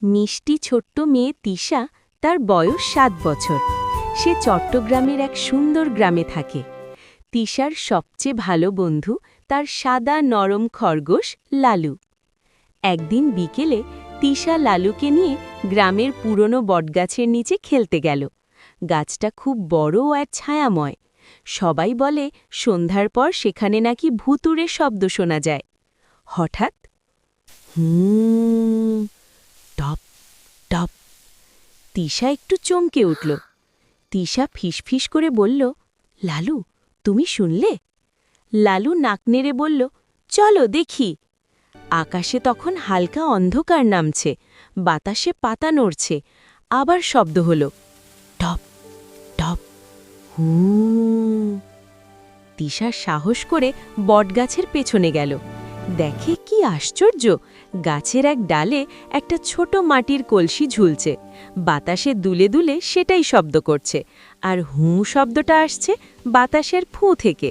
মিষ্টি ছোট্ট মেয়ে তিশা, তার বয়স ৭ বছর। সে চট্টগ্রামের এক সুন্দর গ্রামে থাকে। তিশার সবচেয়ে ভালো বন্ধু তার সাদা নরম খরগোশ লালু। একদিন বিকেলে তিশা লালুকে নিয়ে গ্রামের পুরনো বটগাছের নিচে খেলতে গেল। গাছটা খুব বড় আর ছায়াময়। সবাই বলে সন্ধ্যার পর সেখানে নাকি ভুতুড়ে শব্দ শোনা যায়। হঠাৎ টপ টপ, তিশা একটু চমকে উঠল। তিশা ফিসফিস করে বলল, লালু, তুমি শুনলে? লালু নাক নেড়ে বলল, চলো দেখি। আকাশে তখন হালকা অন্ধকার নামছে, বাতাসে পাতা নড়ছে। আবার শব্দ হলো, টপ টপ হু। তিশা সাহস করে বটগাছের পেছনে গেল। দেখে কি আশ্চর্য, গাছের এক ডালে একটা ছোট মাটির কলসি ঝুলছে। বাতাসে দুলে দুলে সেটাই শব্দ করছে, আর হু শব্দটা আসছে বাতাসের ফু থেকে।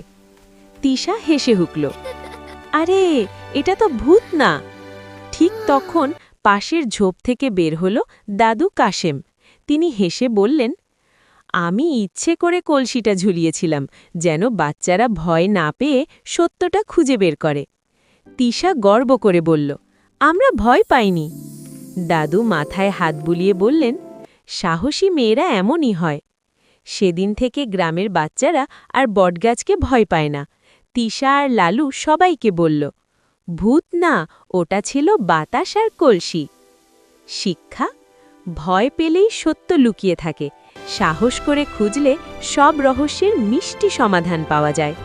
তিশা হেসে হুকল, আরে এটা তো ভূত না। ঠিক তখন পাশের ঝোপ থেকে বের হলো দাদু কাশেম। তিনি হেসে বললেন, আমি ইচ্ছে করে কলসিটা ঝুলিয়েছিলাম, যেন বাচ্চারা ভয় না পেয়ে সত্যটা খুঁজে বের করে। তিশা গর্ব করে বলল, আমরা ভয় পাইনি। দাদু মাথায় হাত বুলিয়ে বললেন, সাহসী মেয়েরা এমনই হয়। সেদিন থেকে গ্রামের বাচ্চারা আর বটগাছকে ভয় পায় না। তিশা আর লালু সবাইকে বলল, ভূত না, ওটা ছিল বাতাস আর কলসি। শিক্ষা: ভয় পেলেই সত্য লুকিয়ে থাকে, সাহস করে খুঁজলে সব রহস্যের মিষ্টি সমাধান পাওয়া যায়।